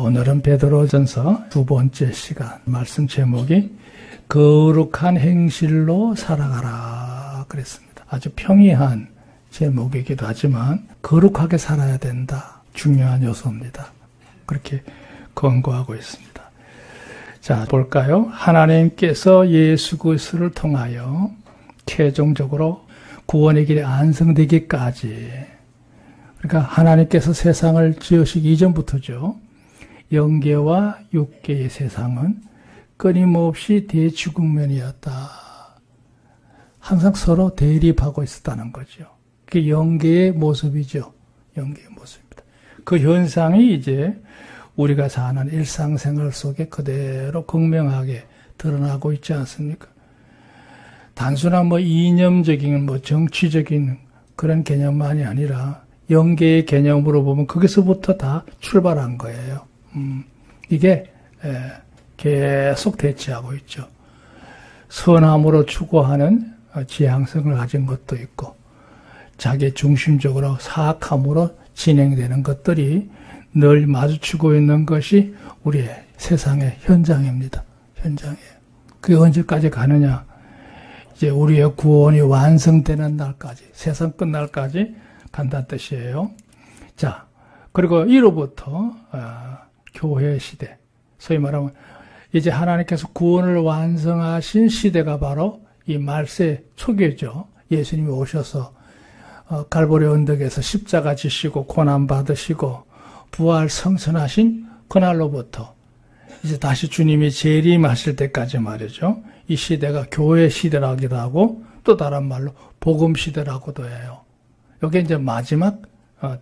오늘은 베드로전서 두 번째 시간 말씀 제목이 거룩한 행실로 살아가라 그랬습니다. 아주 평이한 제목이기도 하지만 거룩하게 살아야 된다. 중요한 요소입니다. 그렇게 권고하고 있습니다. 자, 볼까요? 하나님께서 예수 그리스도를 통하여 최종적으로 구원의 길이 완성되기까지, 그러니까 하나님께서 세상을 지으시기 이전부터죠. 영계와 육계의 세상은 끊임없이 대치국면이었다. 항상 서로 대립하고 있었다는 거죠. 그게 영계의 모습이죠. 영계의 모습입니다. 그 현상이 이제 우리가 사는 일상생활 속에 그대로 극명하게 드러나고 있지 않습니까? 단순한 이념적인 정치적인 그런 개념만이 아니라 영계의 개념으로 보면 거기서부터 다 출발한 거예요. 이게 계속 대치하고 있죠. 선함으로 추구하는 지향성을 가진 것도 있고 자기 중심적으로 사악함으로 진행되는 것들이 늘 마주치고 있는 것이 우리의 세상의 현장입니다. 현장이에요. 그게 언제까지 가느냐? 이제 우리의 구원이 완성되는 날까지, 세상 끝날까지 간다는 뜻이에요. 자, 그리고 이로부터 교회 시대, 소위 말하면 이제 하나님께서 구원을 완성하신 시대가 바로 이 말세 초기죠. 예수님이 오셔서 갈보리 언덕에서 십자가 지시고 고난 받으시고 부활 성천하신 그날로부터 이제 다시 주님이 재림하실 때까지 말이죠. 이 시대가 교회 시대라기도 하고 또 다른 말로 복음 시대라고도 해요. 이게 이제 마지막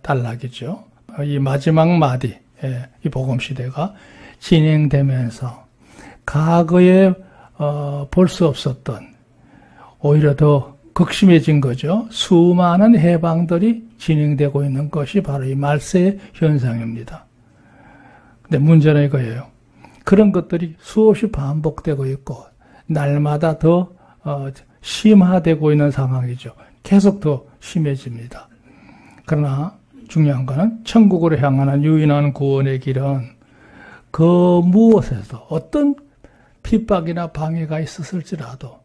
단락이죠. 이 마지막 마디, 이 복음 시대가 진행되면서 과거에 볼 수 없었던 오히려 더 극심해진 거죠. 수많은 해방들이 진행되고 있는 것이 바로 이 말세의 현상입니다. 근데 문제는 이거예요. 그런 것들이 수없이 반복되고 있고 날마다 더 심화되고 있는 상황이죠. 계속 더 심해집니다. 그러나 중요한 것은 천국으로 향하는 유인한 구원의 길은 그 무엇에도 어떤 핍박이나 방해가 있었을지라도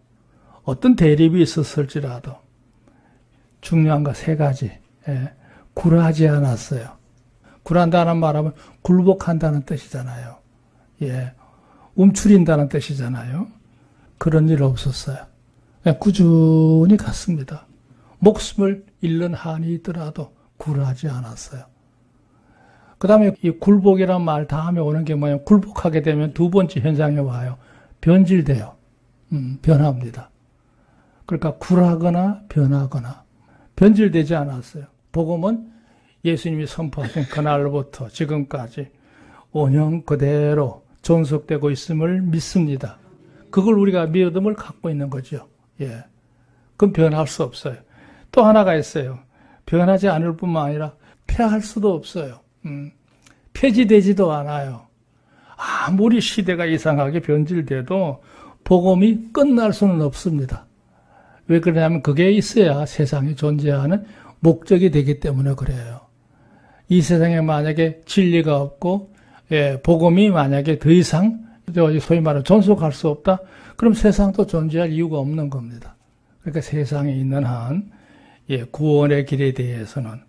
어떤 대립이 있었을지라도 중요한 거 세 가지. 굴하지 않았어요. 굴한다는 말하면 굴복한다는 뜻이잖아요. 움츠린다는 뜻이잖아요. 그런 일 없었어요. 그냥 꾸준히 갔습니다. 목숨을 잃는 한이 있더라도 굴하지 않았어요. 그 다음에 이 굴복이란 말 다음에 오는 게 뭐냐면 굴복하게 되면 두 번째 현상이 와요. 변질돼요. 변합니다. 그러니까 굴하거나 변하거나 변질되지 않았어요. 복음은 예수님이 선포하신 그날부터 지금까지 원형 그대로 존속되고 있음을 믿습니다. 그걸 우리가 믿음을 갖고 있는 거죠. 그건 변할 수 없어요. 또 하나가 있어요. 변하지 않을 뿐만 아니라 폐할 수도 없어요. 폐지되지도 않아요. 아무리 시대가 이상하게 변질돼도 복음이 끝날 수는 없습니다. 왜 그러냐면 그게 있어야 세상이 존재하는 목적이 되기 때문에 그래요. 이 세상에 만약에 진리가 없고 복음이 만약에 더 이상 소위 말하는 존속할 수 없다? 그럼 세상도 존재할 이유가 없는 겁니다. 그러니까 세상에 있는 한 구원의 길에 대해서는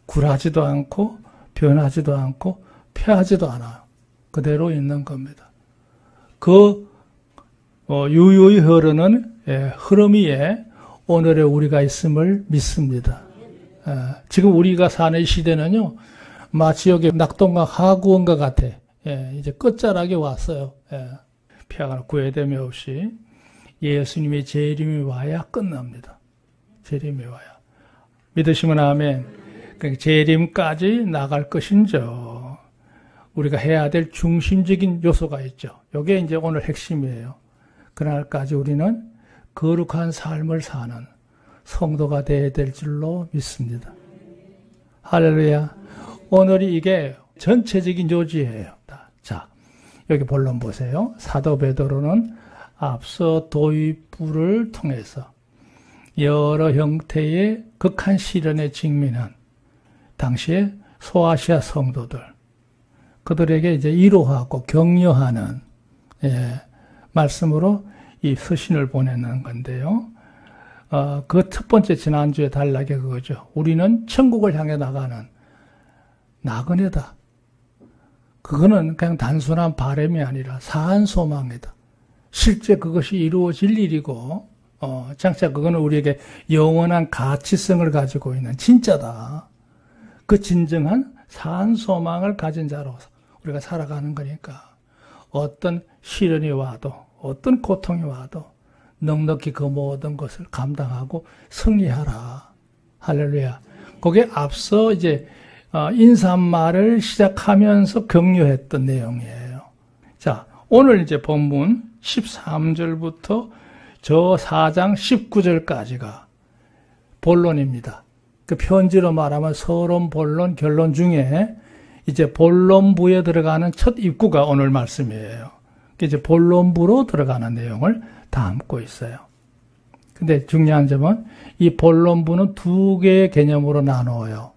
굴하지도 않고 변하지도 않고 폐하지도 않아요. 그대로 있는 겁니다. 그 유유히 흐르는 흐름 위에 오늘의 우리가 있음을 믿습니다. 지금 우리가 사는 시대는요, 마치 여기 낙동강 하구원과 같아. 이제 끝자락에 왔어요. 피하거나 구애됨이 없이 예수님의 재림이 와야 끝납니다. 재림이 와야. 믿으시면 아멘. 그러니까 재림까지 나갈 것인저 우리가 해야 될 중심적인 요소가 있죠. 이게 이제 오늘 핵심이에요. 그날까지 우리는 거룩한 삶을 사는 성도가 되어야 될 줄로 믿습니다. 할렐루야. 오늘이 이게 전체적인 요지예요. 자, 여기 본론 보세요. 사도 베드로는 앞서 도입부를 통해서 여러 형태의 극한 시련에 직면한 당시의 소아시아 성도들, 그들에게 이제 위로하고 격려하는 말씀으로 이 서신을 보내는 건데요. 그 첫 번째 지난주에 단락이 그거죠. 우리는 천국을 향해 나가는 나그네다. 그거는 그냥 단순한 바람이 아니라 사한 소망이다. 실제 그것이 이루어질 일이고 장차 그거는 우리에게 영원한 가치성을 가지고 있는 진짜다. 그 진정한 사한 소망을 가진 자로서 우리가 살아가는 거니까 어떤 시련이 와도 어떤 고통이 와도 넉넉히 그 모든 것을 감당하고 승리하라. 할렐루야. 거기에 앞서 이제 인사말을 시작하면서 격려했던 내용이에요. 자, 오늘 이제 본문 13절부터 저 4장 19절까지가 본론입니다. 그 편지로 말하면 서론, 본론, 결론 중에 이제 본론부에 들어가는 첫 입구가 오늘 말씀이에요. 이제 본론부로 들어가는 내용을 담고 있어요. 근데 중요한 점은 이 본론부는 두 개의 개념으로 나누어요.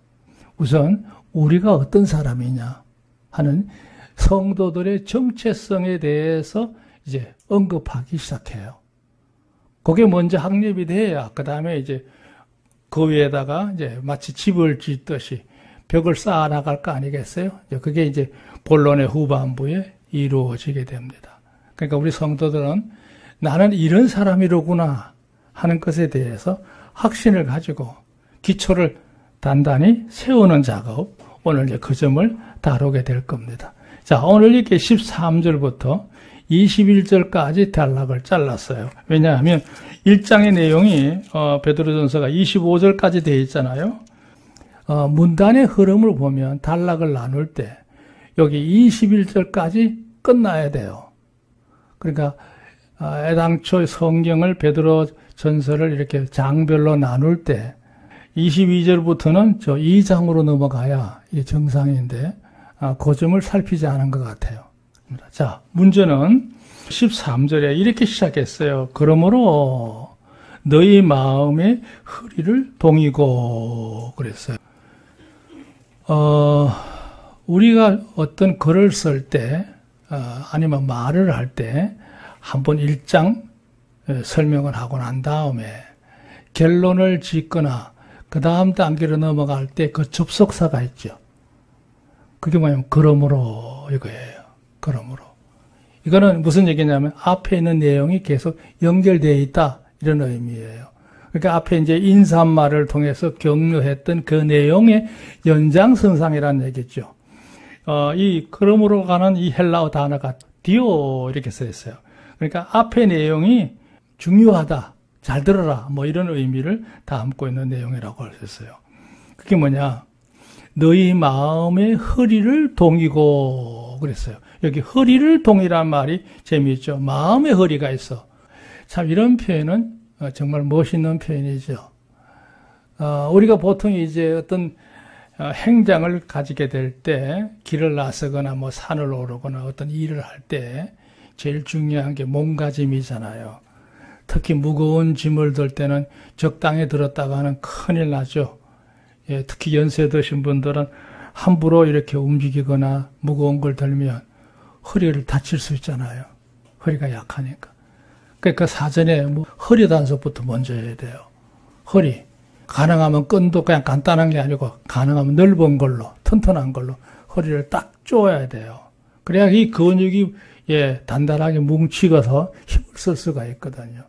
우선 우리가 어떤 사람이냐 하는 성도들의 정체성에 대해서 이제 언급하기 시작해요. 그게 먼저 확립이 돼야 그 다음에 이제 그 위에다가 이제 마치 집을 짓듯이 벽을 쌓아 나갈 거 아니겠어요? 그게 이제 본론의 후반부에 이루어지게 됩니다. 그러니까 우리 성도들은 나는 이런 사람이로구나 하는 것에 대해서 확신을 가지고 기초를 단단히 세우는 작업, 오늘 이제 그 점을 다루게 될 겁니다. 자, 오늘 이렇게 13절부터 21절까지 단락을 잘랐어요. 왜냐하면 1장의 내용이 베드로전서가 25절까지 되어 있잖아요. 문단의 흐름을 보면 단락을 나눌 때 여기 21절까지 끝나야 돼요. 그러니까 애당초 성경을 베드로전서를 이렇게 장별로 나눌 때 22절부터는 저 2장으로 넘어가야 이게 정상인데 그 점을 살피지 않은 것 같아요. 자, 문제는 13절에 이렇게 시작했어요. 그러므로 너희 마음의 허리를 동이고 그랬어요. 우리가 어떤 글을 쓸 때 아니면 말을 할 때 한번 1장 설명을 하고 난 다음에 결론을 짓거나 그 다음 단계로 넘어갈 때 그 접속사가 있죠. 그게 뭐냐면 그러므로 이거예요. 그러므로. 이거는 무슨 얘기냐면 앞에 있는 내용이 계속 연결되어 있다 이런 의미예요. 그러니까 앞에 이제 인사말을 통해서 격려했던 그 내용의 연장선상이라는 얘기죠. 이 그러므로 가는 이 헬라어 단어가 디오 이렇게 써 있어요. 그러니까 앞에 내용이 중요하다, 잘 들어라 뭐 이런 의미를 담고 있는 내용이라고 할 수 있어요. 그게 뭐냐? 너희 마음의 허리를 동이고 그랬어요. 여기 허리를 동이란 말이 재미있죠. 마음의 허리가 있어. 참 이런 표현은 정말 멋있는 표현이죠. 우리가 보통 이제 어떤 행장을 가지게 될 때 길을 나서거나 뭐 산을 오르거나 어떤 일을 할 때 제일 중요한 게 몸가짐이잖아요. 특히 무거운 짐을 들 때는 적당히 들었다가는 큰일 나죠. 예, 특히 연세 드신 분들은 함부로 이렇게 움직이거나 무거운 걸 들면 허리를 다칠 수 있잖아요. 허리가 약하니까. 그러니까 사전에 뭐 허리 단속부터 먼저 해야 돼요. 허리. 가능하면 끈도 그냥 간단한 게 아니고 가능하면 넓은 걸로, 튼튼한 걸로 허리를 딱 쪼아야 돼요. 그래야 이 근육이 단단하게 뭉치고서 힘을 쓸 수가 있거든요.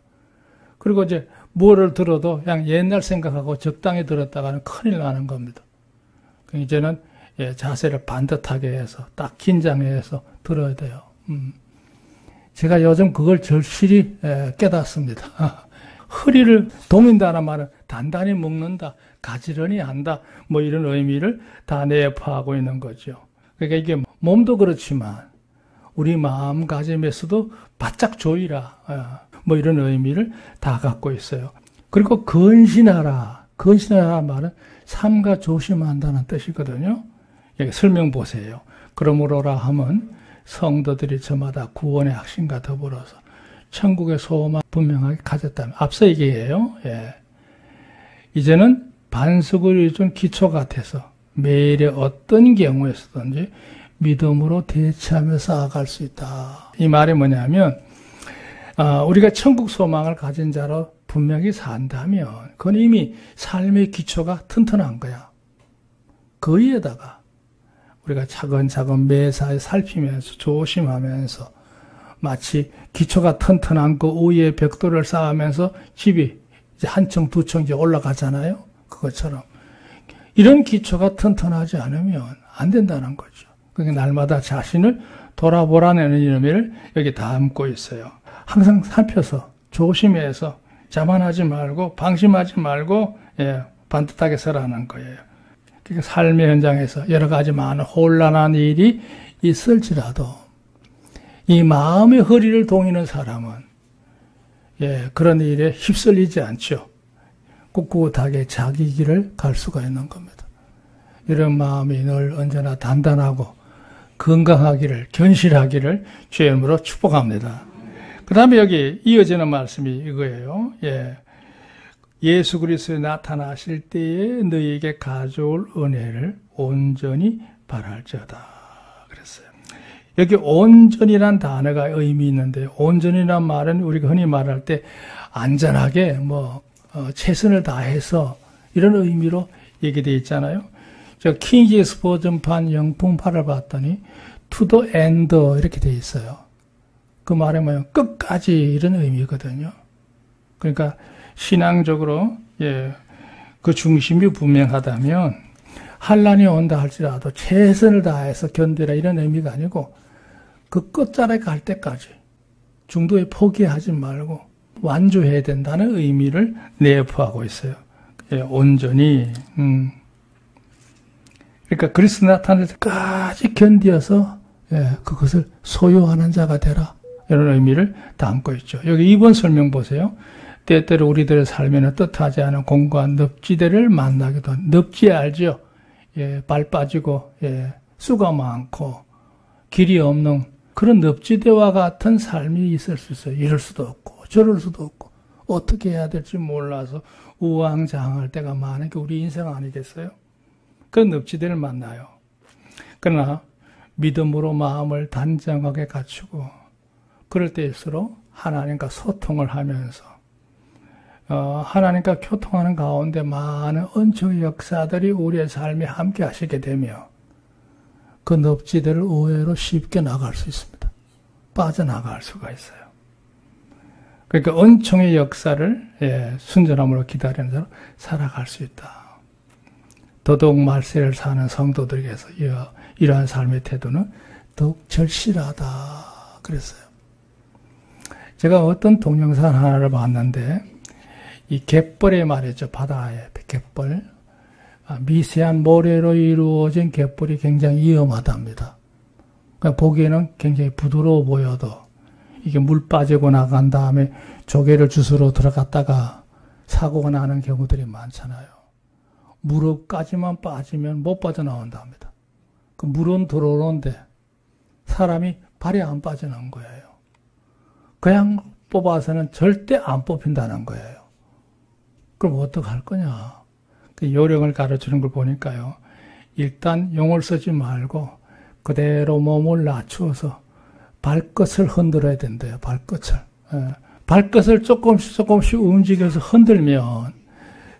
그리고 이제 뭐를 들어도 그냥 옛날 생각하고 적당히 들었다가는 큰일 나는 겁니다. 이제는 자세를 반듯하게 해서 딱 긴장해서 들어야 돼요. 제가 요즘 그걸 절실히 깨닫습니다. 허리를 동인다는 말은 단단히 묶는다, 가지런히 한다, 뭐 이런 의미를 다 내포하고 있는 거죠. 그러니까 이게 몸도 그렇지만 우리 마음가짐에서도 바짝 조이라, 뭐 이런 의미를 다 갖고 있어요. 그리고 근신하라. 근신하라는 말은 삼가 조심한다는 뜻이거든요. 여기 설명 보세요. 그러므로라 하면 성도들이 저마다 구원의 확신과 더불어서 천국의 소망 분명하게 가졌다면 앞서 얘기해요. 예. 이제는 반석을 준 기초 같아서 매일의 어떤 경우에서든지 믿음으로 대체하며 쌓아갈 수 있다. 이 말이 뭐냐면 우리가 천국 소망을 가진 자로 분명히 산다면 그건 이미 삶의 기초가 튼튼한 거야. 그 위에다가 우리가 차근차근 매사에 살피면서 조심하면서 마치 기초가 튼튼한 그 위에 벽돌을 쌓으면서 집이 이제 한 층, 두 층 이제 올라가잖아요. 그것처럼 이런 기초가 튼튼하지 않으면 안 된다는 거죠. 그러니까 날마다 자신을 돌아보라는 의미를 여기 담고 있어요. 항상 살펴서 조심해서 자만하지 말고 방심하지 말고 반듯하게 서라는 거예요. 그러니까 삶의 현장에서 여러 가지 많은 혼란한 일이 있을지라도 이 마음의 허리를 동이는 사람은 그런 일에 휩쓸리지 않죠. 꿋꿋하게 자기 길을 갈 수가 있는 겁니다. 이런 마음이 늘 언제나 단단하고 건강하기를, 견실하기를 주의 이름으로 축복합니다. 그 다음에 여기 이어지는 말씀이 이거예요. 예수 그리스도에 나타나실 때에 너희에게 가져올 은혜를 온전히 바랄지어다. 그랬어요. 여기 온전이란 단어가 의미 있는데, 온전이란 말은 우리가 흔히 말할 때 안전하게 최선을 다해서 이런 의미로 얘기되어 있잖아요. 저 킹 제임스 버전판 영풍파를 봤더니 to the end 이렇게 되어 있어요. 그 말에 뭐예요? 끝까지 이런 의미거든요. 그러니까 신앙적으로 그 중심이 분명하다면 환난이 온다 할지라도 최선을 다해서 견디라 이런 의미가 아니고 그 끝자락에 갈 때까지 중도에 포기하지 말고 완주해야 된다는 의미를 내포하고 있어요. 온전히 그러니까 그리스도 나타날 때까지 견디어서 그것을 소유하는 자가 되라 이런 의미를 담고 있죠. 여기 2번 설명 보세요. 때때로 우리들의 삶에는 뜻하지 않은 공고한 늪지대를 만나기도 한 늪지 알죠? 발 빠지고 수가 많고 길이 없는 그런 늪지대와 같은 삶이 있을 수 있어요. 이럴 수도 없고 저럴 수도 없고 어떻게 해야 될지 몰라서 우왕좌왕할 때가 많은 게 우리 인생 아니겠어요? 그런 늪지대를 만나요. 그러나 믿음으로 마음을 단정하게 갖추고 그럴 때일수록 하나님과 소통을 하면서 하나님과 교통하는 가운데 많은 은총의 역사들이 우리의 삶에 함께 하시게 되며 그 늪지대를 의외로 쉽게 나갈 수 있습니다. 빠져나갈 수가 있어요. 그러니까 은총의 역사를 순전함으로 기다리는 자로 살아갈 수 있다. 더더욱 말세를 사는 성도들에게서 이러한 삶의 태도는 더욱 절실하다 그랬어요. 제가 어떤 동영상 하나를 봤는데 이 갯벌의 말이죠. 바다의 갯벌. 미세한 모래로 이루어진 갯벌이 굉장히 위험하답니다. 그러니까 보기에는 굉장히 부드러워 보여도 이게 물 빠지고 나간 다음에 조개를 주스러 들어갔다가 사고가 나는 경우들이 많잖아요. 무릎까지만 빠지면 못 빠져나온답니다. 그 물은 들어오는데 사람이 발이 안 빠져나온 거예요. 그냥 뽑아서는 절대 안 뽑힌다는 거예요. 그럼 어떡할 거냐? 그 요령을 가르치는 걸 보니까요. 일단 용을 쓰지 말고 그대로 몸을 낮추어서 발끝을 흔들어야 된대요. 발끝을. 발끝을 조금씩 움직여서 흔들면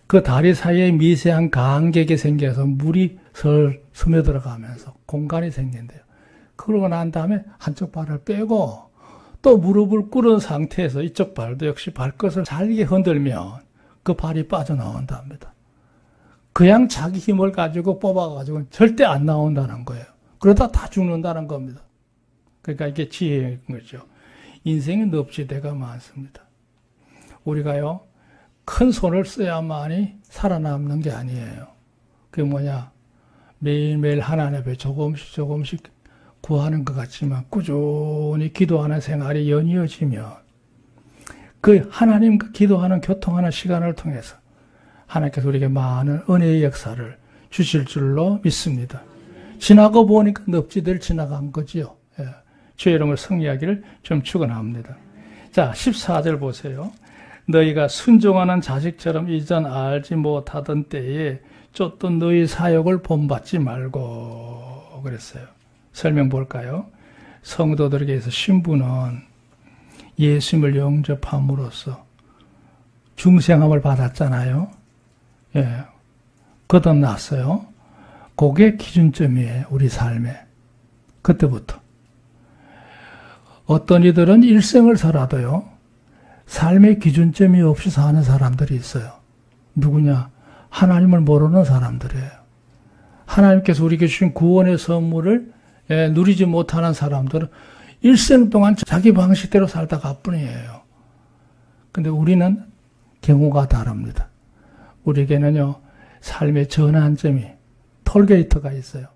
그 다리 사이에 미세한 간격이 생겨서 물이 스며들어가면서 공간이 생긴대요. 그러고 난 다음에 한쪽 발을 빼고 또 무릎을 꿇은 상태에서 이쪽 발도 역시 발끝을 잘게 흔들면 그 발이 빠져나온답니다. 그냥 자기 힘을 가지고 뽑아가지고 절대 안 나온다는 거예요. 그러다 다 죽는다는 겁니다. 그러니까 이게 지혜인 거죠. 인생의 늪지대가 많습니다. 우리가요, 큰 손을 써야만이 살아남는 게 아니에요. 그게 뭐냐? 매일매일 하나님 앞에 조금씩 구하는 것 같지만 꾸준히 기도하는 생활이 연이어지면 그 하나님과 기도하는 교통하는 시간을 통해서 하나님께서 우리에게 많은 은혜의 역사를 주실 줄로 믿습니다. 지나고 보니까 늪지대를 지나간 거지요. 주의 이름을 승리하기를 좀 축원합니다. 자, 14절 보세요. 너희가 순종하는 자식처럼 이전 알지 못하던 때에 쫓던 너희 사역을 본받지 말고 그랬어요. 설명 볼까요? 성도들에게서 신부는 예수님을 영접함으로써 중생함을 받았잖아요. 예, 거듭났어요. 그게 기준점이에요. 우리 삶에. 그때부터. 어떤 이들은 일생을 살아도요. 삶의 기준점이 없이 사는 사람들이 있어요. 누구냐? 하나님을 모르는 사람들이에요. 하나님께서 우리에게 주신 구원의 선물을 누리지 못하는 사람들은 일생 동안 자기 방식대로 살다가 뿐이에요. 근데 우리는 경우가 다릅니다. 우리에게는요, 삶의 전환점이, 톨게이트가 있어요.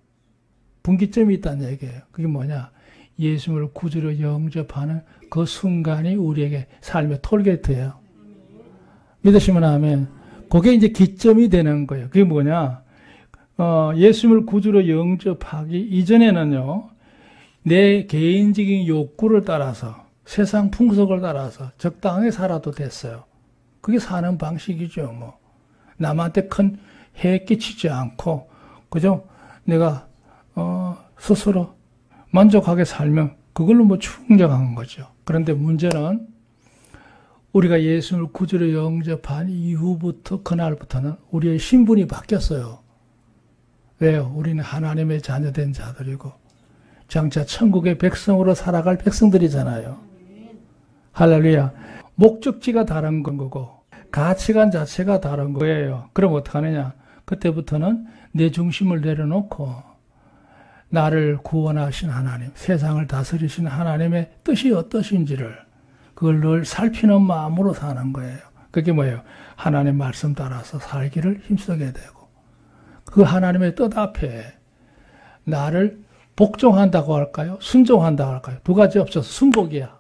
분기점이 있다는 얘기예요. 그게 뭐냐? 예수님을 구주로 영접하는 그 순간이 우리에게 삶의 톨게이트예요. 믿으시면 아멘. 그게 이제 기점이 되는 거예요. 그게 뭐냐? 예수님을 구주로 영접하기 이전에는요, 내 개인적인 욕구를 따라서, 세상 풍속을 따라서 적당하게 살아도 됐어요. 그게 사는 방식이죠, 뭐. 남한테 큰 해 끼치지 않고, 그죠? 내가, 스스로 만족하게 살면 그걸로 뭐 충족한 거죠. 그런데 문제는 우리가 예수님을 구주로 영접한 이후부터, 그날부터는 우리의 신분이 바뀌었어요. 왜요? 우리는 하나님의 자녀된 자들이고, 장차 천국의 백성으로 살아갈 백성들이잖아요. 할렐루야. 목적지가 다른 건 거고, 가치관 자체가 다른 거예요. 그럼 어떡하느냐? 그때부터는 내 중심을 내려놓고, 나를 구원하신 하나님, 세상을 다스리신 하나님의 뜻이 어떠신지를, 그걸 늘 살피는 마음으로 사는 거예요. 그게 뭐예요? 하나님 말씀 따라서 살기를 힘쓰게 되고, 그 하나님의 뜻 앞에 나를 복종한다고 할까요? 순종한다고 할까요? 두 가지 없어서 순복이야.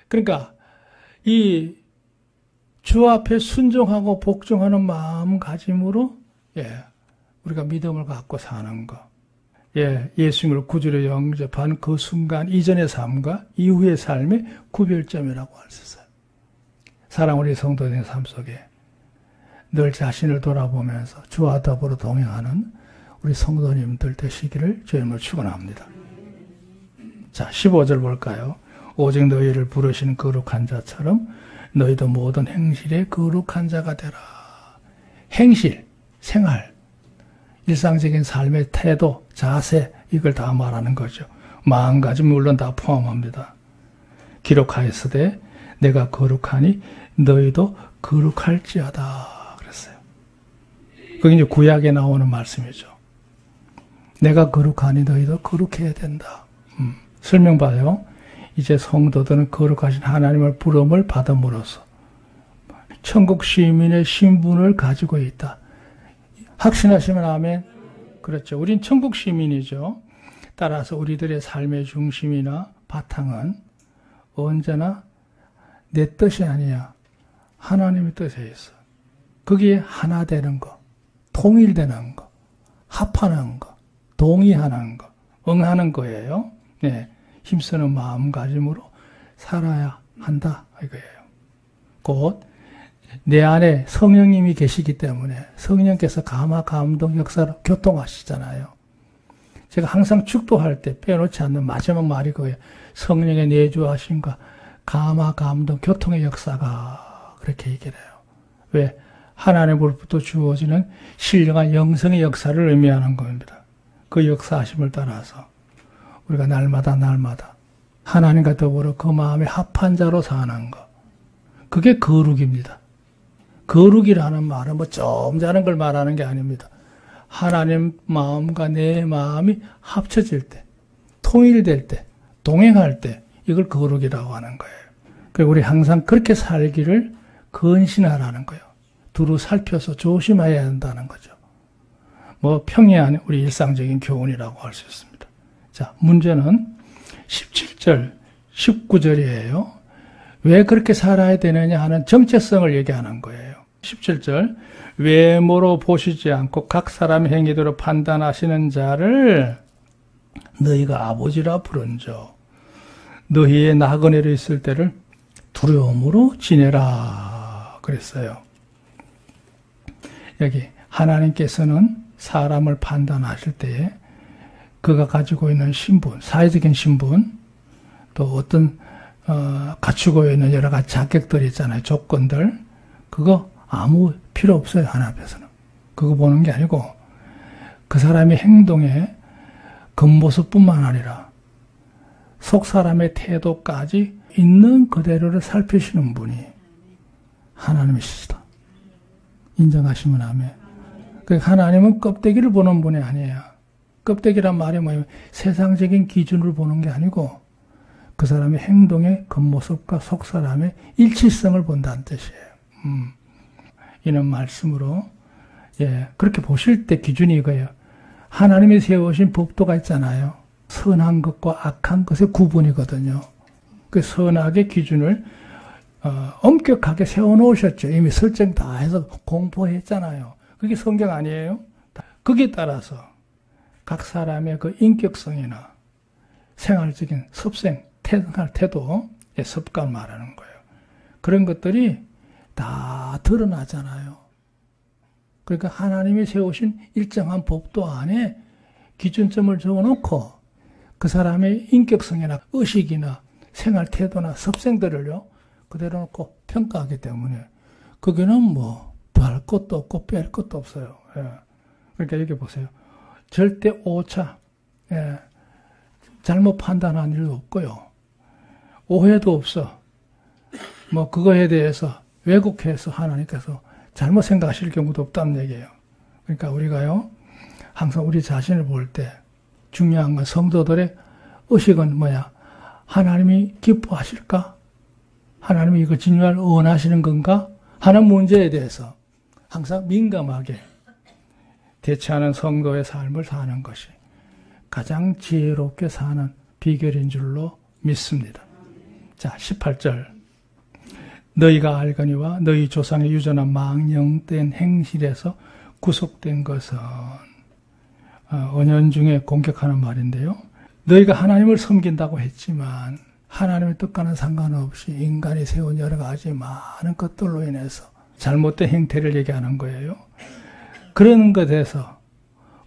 그러니까 이 주 앞에 순종하고 복종하는 마음가짐으로 우리가 믿음을 갖고 사는 거. 예수님을 구주로 영접한 그 순간 이전의 삶과 이후의 삶의 구별점이라고 할 수 있어요. 사랑 우리 성도들의 삶 속에 늘 자신을 돌아보면서 주와 더불어 동행하는 우리 성도님들 되시기를 주님을 축원합니다. 자, 15절 볼까요? 오직 너희를 부르신 거룩한 자처럼 너희도 모든 행실에 거룩한 자가 되라. 행실, 생활, 일상적인 삶의 태도, 자세, 이걸 다 말하는 거죠. 마음가짐 물론 다 포함합니다. 기록하였으되 내가 거룩하니 너희도 거룩할지어다 그랬어요. 그게 이제 구약에 나오는 말씀이죠. 내가 거룩하니 너희도 거룩해야 된다. 설명 봐요. 이제 성도들은 거룩하신 하나님을 부름을 받음으로써 천국 시민의 신분을 가지고 있다. 확신하시면 아멘. 그렇죠. 우린 천국 시민이죠. 따라서 우리들의 삶의 중심이나 바탕은 언제나 내 뜻이 아니야. 하나님의 뜻에 있어. 거기에 하나 되는 거, 통일되는 거, 합하는 거, 동의하는 거, 응하는 거예요. 네, 힘쓰는 마음가짐으로 살아야 한다 이거예요. 곧 내 안에 성령님이 계시기 때문에 성령께서 감화, 감동, 역사로 교통하시잖아요. 제가 항상 축도할 때 빼놓지 않는 마지막 말이 그거예요. 성령의 내주하심과 감화, 감동, 교통의 역사가 그렇게 얘기를 해요. 왜? 하나님으로부터 주어지는 신령한 영성의 역사를 의미하는 겁니다. 그 역사하심을 따라서 우리가 날마다 하나님과 더불어 그 마음에 합한 자로 사는 것. 그게 거룩입니다. 거룩이라는 말은 뭐 점잖은 걸 말하는 게 아닙니다. 하나님 마음과 내 마음이 합쳐질 때, 통일될 때, 동행할 때 이걸 거룩이라고 하는 거예요. 그리고 우리 항상 그렇게 살기를 건신하라는 거예요. 두루 살펴서 조심해야 한다는 거죠. 뭐 평이한 우리 일상적인 교훈이라고 할 수 있습니다. 자, 문제는 17절, 19절이에요. 왜 그렇게 살아야 되느냐 하는 정체성을 얘기하는 거예요. 17절, 외모로 보시지 않고 각 사람의 행위대로 판단하시는 자를 너희가 아버지라 부른저 너희의 나그네로 있을 때를 두려움으로 지내라 그랬어요. 여기 하나님께서는 사람을 판단하실 때에 그가 가지고 있는 신분, 사회적인 신분, 또 어떤 갖추고 있는 여러 가지 자격들이 있잖아요. 조건들. 그거 아무 필요 없어요. 하나님 앞에서는. 그거 보는 게 아니고 그 사람의 행동에 겉모습뿐만 아니라 속 사람의 태도까지 있는 그대로를 살피시는 분이 하나님이시다. 인정하시면 아멘. 그러니까 하나님은 껍데기를 보는 분이 아니에요. 껍데기란 말이 뭐냐면 세상적인 기준을 보는 게 아니고 그 사람의 행동의 겉모습과 속 사람의 일치성을 본다는 뜻이에요. 이런 말씀으로 그렇게 보실 때 기준이 이거예요. 하나님이 세우신 법도가 있잖아요. 선한 것과 악한 것의 구분이거든요. 그 선악의 기준을 엄격하게 세워놓으셨죠. 이미 설정 다 해서 공포했잖아요. 그게 성경 아니에요? 거기에 따라서 각 사람의 그 인격성이나 생활적인 습생, 생활 태도, 습관 말하는 거예요. 그런 것들이 다 드러나잖아요. 그러니까 하나님이 세우신 일정한 법도 안에 기준점을 적어놓고 그 사람의 인격성이나 의식이나 생활 태도나 습생들을요 그대로 놓고 평가하기 때문에 거기는 뭐 더할 것도 없고 뺄 것도 없어요. 그러니까 여기 보세요. 절대 오차, 잘못 판단한 일도 없고요. 오해도 없어. 뭐 그거에 대해서 왜곡해서 하나님께서 잘못 생각하실 경우도 없다는 얘기예요. 그러니까 우리가요 항상 우리 자신을 볼 때 중요한 건 성도들의 의식은 뭐야? 하나님이 기뻐하실까? 하나님이 이거 진행을 원하시는 건가? 하는 문제에 대해서 항상 민감하게 대처하는 성도의 삶을 사는 것이 가장 지혜롭게 사는 비결인 줄로 믿습니다. 자, 18절. 너희가 알거니와 너희 조상의 유전한 망령된 행실에서 구속된 것은 언연중에 공격하는 말인데요. 너희가 하나님을 섬긴다고 했지만 하나님의 뜻과는 상관없이 인간이 세운 여러 가지 많은 것들로 인해서 잘못된 행태를 얘기하는 거예요. 그런 것에서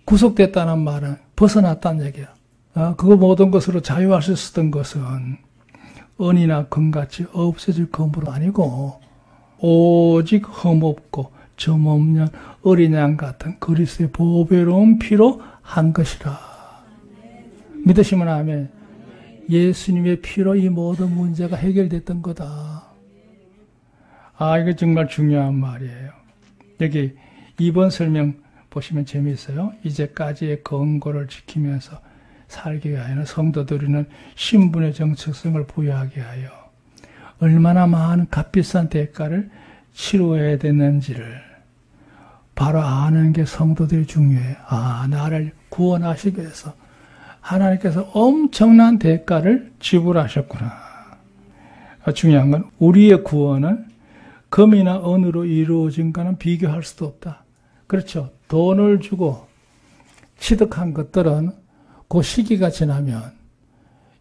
구속됐다는 말은 벗어났다는 얘기야. 그 모든 것으로 자유할 수 있었던 것은 은이나 금같이 없어질 검으로 아니고 오직 흠없고 점없는 어린 양 같은 그리스도의 보배로운 피로 한 것이라. 믿으시면 아멘. 예수님의 피로 이 모든 문제가 해결됐던 거다. 이거 정말 중요한 말이에요. 여기 2번 설명 보시면 재미있어요. 이제까지의 권고를 지키면서 살기 위하여는 성도들이는 신분의 정체성을 부여하게 하여 얼마나 많은 값비싼 대가를 치러야 되는지를 바로 아는 게 성도들이 중요해요. 나를 구원하시기 위해서 하나님께서 엄청난 대가를 지불하셨구나. 중요한 건 우리의 구원은 금이나 은으로 이루어진 것은 비교할 수도 없다. 그렇죠. 돈을 주고 취득한 것들은 그 시기가 지나면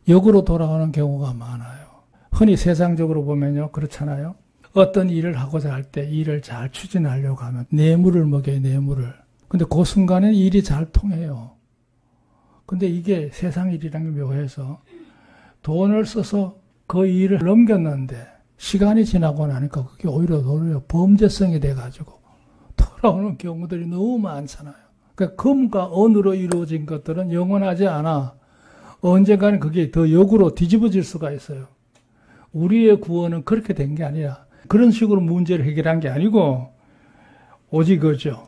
역으로 돌아오는 경우가 많아요. 흔히 세상적으로 보면요. 그렇잖아요. 어떤 일을 하고자 할 때 일을 잘 추진하려고 하면 뇌물을 먹여요. 뇌물을. 근데 그 순간에 일이 잘 통해요. 근데 이게 세상 일이라는 게 묘해서 돈을 써서 그 일을 넘겼는데 시간이 지나고 나니까 그게 오히려 범죄성이 돼가지고 돌아오는 경우들이 너무 많잖아요. 그러니까 금과 은으로 이루어진 것들은 영원하지 않아. 언젠가는 그게 더 역으로 뒤집어질 수가 있어요. 우리의 구원은 그렇게 된 게 아니라 그런 식으로 문제를 해결한 게 아니고 오직 그죠.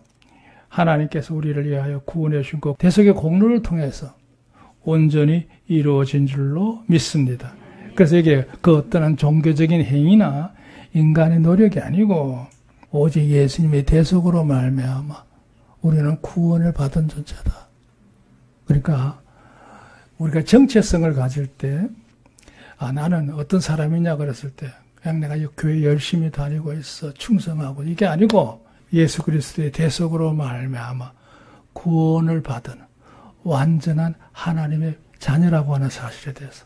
하나님께서 우리를 위하여 구원해 주신 그 대속의 공로를 통해서 온전히 이루어진 줄로 믿습니다. 그래서 이게 그 어떤 종교적인 행위나 인간의 노력이 아니고 오직 예수님의 대속으로 말미암아 우리는 구원을 받은 존재다. 그러니까 우리가 정체성을 가질 때 나는 어떤 사람이냐 그랬을 때 그냥 내가 교회 열심히 다니고 있어 충성하고 이게 아니고 예수 그리스도의 대속으로 말미암아 구원을 받은 완전한 하나님의 자녀라고 하는 사실에 대해서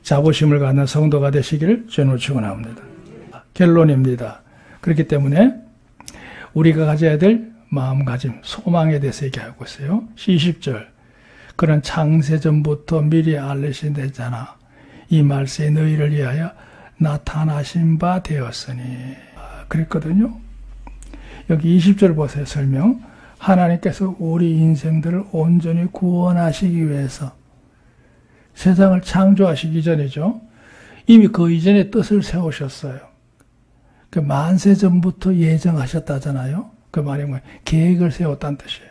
자부심을 갖는 성도가 되시기를 주님으로 축원합니다. 결론입니다. 그렇기 때문에 우리가 가져야 될 마음가짐, 소망에 대해서 얘기하고 있어요. 20절. 그런 창세전부터 미리 알리신 데잖아. 이 말씀이 너희를 위하여 나타나신 바 되었으니. 그랬거든요. 여기 20절 보세요. 설명. 하나님께서 우리 인생들을 온전히 구원하시기 위해서 세상을 창조하시기 전이죠. 이미 그 이전에 뜻을 세우셨어요. 그 만세 전부터 예정하셨다잖아요. 그 말이 뭐예요? 계획을 세웠다는 뜻이에요.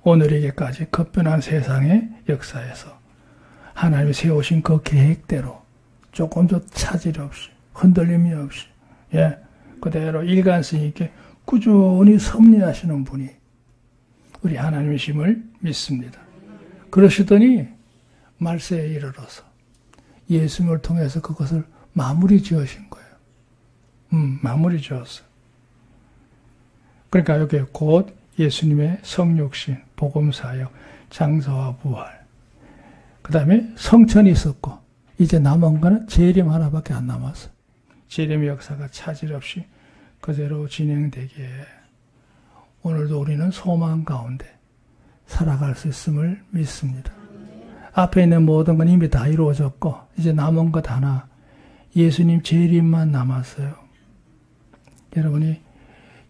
오늘에게까지 급변한 세상의 역사에서 하나님이 세우신 그 계획대로 조금도 차질 없이 흔들림이 없이 그대로 일관성 있게 꾸준히 섭리하시는 분이 우리 하나님이심을 믿습니다. 그러시더니 말세에 이르러서 예수님을 통해서 그것을 마무리 지으신 거예요. 마무리 지었어요. 그러니까 여기 곧 예수님의 성육신, 복음사역, 장사와 부활, 그 다음에 성천이 있었고 이제 남은 거는 재림 하나밖에 안 남았어요. 재림의 역사가 차질 없이 그대로 진행되기에 오늘도 우리는 소망 가운데 살아갈 수 있음을 믿습니다. 앞에 있는 모든 건 이미 다 이루어졌고 이제 남은 것 하나, 예수님 재림만 남았어요. 여러분이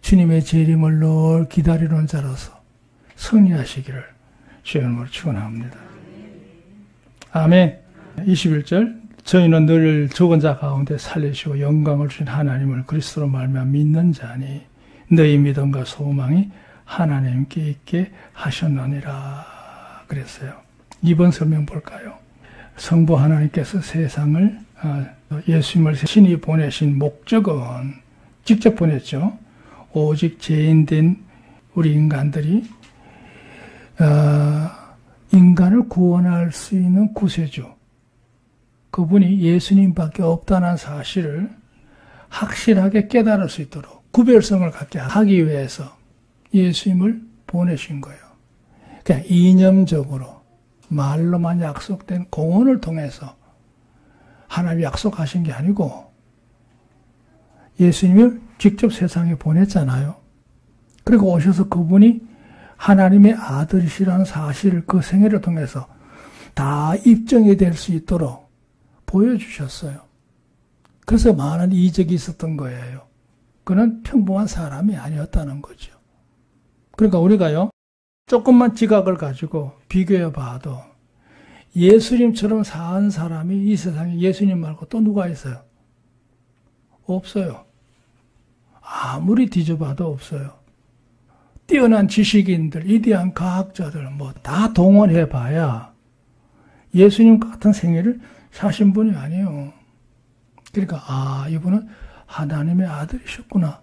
주님의 재림을 늘 기다리는 자로서 승리하시기를 주의 이름으로 축원합니다. 아멘. 21절. 저희는 늘 죽은 자 가운데 살리시고 영광을 주신 하나님을 그리스도로 말미암아 믿는 자니 너희 믿음과 소망이 하나님께 있게 하셨느니라 그랬어요. 2번 설명 볼까요? 성부 하나님께서 세상을 예수님을 신이 보내신 목적은 직접 보냈죠. 오직 죄인된 우리 인간들이 인간을 구원할 수 있는 구세주, 그분이 예수님밖에 없다는 사실을 확실하게 깨달을 수 있도록 구별성을 갖게 하기 위해서 예수님을 보내신 거예요. 그냥 이념적으로 말로만 약속된 공언을 통해서 하나님이 약속하신 게 아니고 예수님을 직접 세상에 보냈잖아요. 그리고 오셔서 그분이 하나님의 아들이시라는 사실을 그 생애를 통해서 다 입증이 될 수 있도록 보여주셨어요. 그래서 많은 이적이 있었던 거예요. 그는 평범한 사람이 아니었다는 거죠. 그러니까 우리가요, 조금만 지각을 가지고 비교해 봐도 예수님처럼 산 사람이 이 세상에 예수님 말고 또 누가 있어요? 없어요. 아무리 뒤져봐도 없어요. 뛰어난 지식인들, 위대한 과학자들 뭐 다 동원해 봐야 예수님 같은 생애를 사신 분이 아니에요. 그러니까 이분은 하나님의 아들이셨구나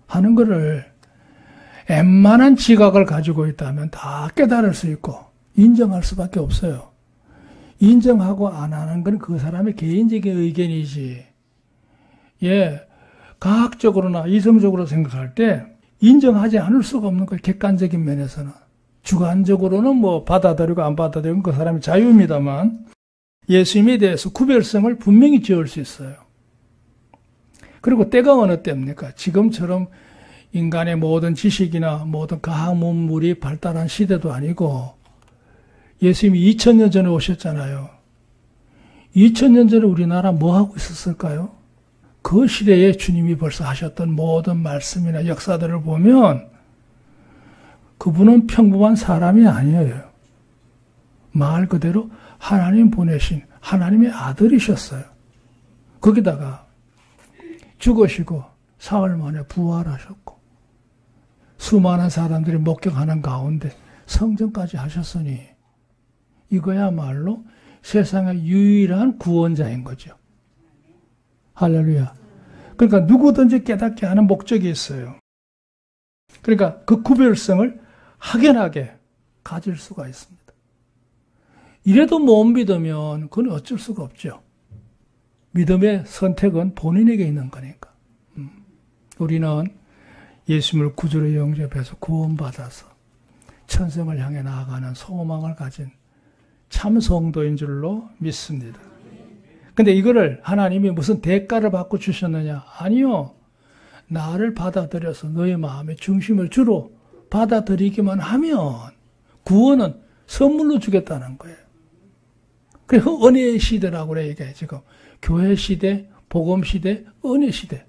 하는 거를 웬만한 지각을 가지고 있다면 다 깨달을 수 있고 인정할 수밖에 없어요. 인정하고 안 하는 건 그 사람의 개인적인 의견이지. 과학적으로나 이성적으로 생각할 때 인정하지 않을 수가 없는 거예요. 객관적인 면에서는. 주관적으로는 뭐 받아들이고 안 받아들이고 그 사람의 자유입니다만 예수님에 대해서 구별성을 분명히 지을 수 있어요. 그리고 때가 어느 때입니까? 지금처럼 인간의 모든 지식이나 모든 과학 문물이 발달한 시대도 아니고 예수님이 2000년 전에 오셨잖아요. 2000년 전에 우리나라 뭐 하고 있었을까요? 그 시대에 주님이 벌써 하셨던 모든 말씀이나 역사들을 보면 그분은 평범한 사람이 아니에요. 말 그대로 하나님 보내신 하나님의 아들이셨어요. 거기다가 죽으시고 사흘 만에 부활하셨고 수많은 사람들이 목격하는 가운데 성전까지 하셨으니 이거야말로 세상의 유일한 구원자인 거죠. 할렐루야. 그러니까 누구든지 깨닫게 하는 목적이 있어요. 그러니까 그 구별성을 확연하게 가질 수가 있습니다. 이래도 못 믿으면 그건 어쩔 수가 없죠. 믿음의 선택은 본인에게 있는 거니까. 우리는 예수님을 구주로 영접해서 구원받아서 천성을 향해 나아가는 소망을 가진 참 성도인 줄로 믿습니다. 근데 이거를 하나님이 무슨 대가를 받고 주셨느냐? 아니요. 나를 받아들여서 너의 마음의 중심을 주로 받아들이기만 하면 구원은 선물로 주겠다는 거예요. 그래서 은혜의 시대라고 그래, 이게 지금. 교회 시대, 복음 시대, 은혜 시대.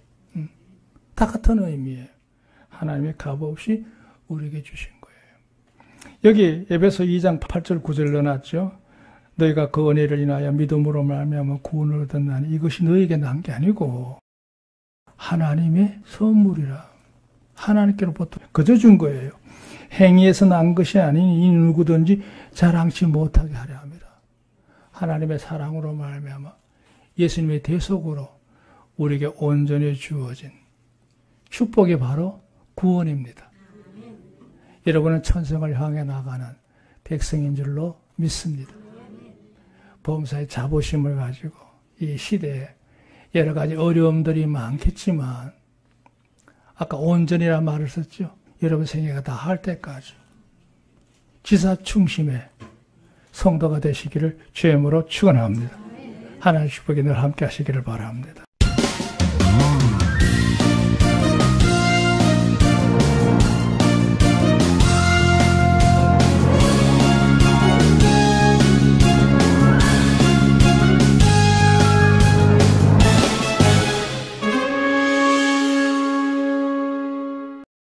다 같은 의미예요. 하나님의 값없이 우리에게 주신 거예요. 여기 에베소 2장 8절 9절 넣어놨죠. 너희가 그 은혜를 인하여 믿음으로 말미암아 구원을 얻었나니 이것이 너희에게 난 게 아니고 하나님의 선물이라. 하나님께로부터 그저 준 거예요. 행위에서 난 것이 아니니 이 누구든지 자랑치 못하게 하려 합니다. 하나님의 사랑으로 말미암아 예수님의 대속으로 우리에게 온전히 주어진 축복이 바로 구원입니다. 여러분은 천성을 향해 나가는 백성인 줄로 믿습니다. 범사의 자부심을 가지고 이 시대에 여러 가지 어려움들이 많겠지만 아까 온전이라는 말을 썼죠. 여러분 생애가 다 할 때까지 지사충심의 성도가 되시기를 주의 이름으로 축원합니다. 하나님의 축복이 늘 함께 하시기를 바랍니다.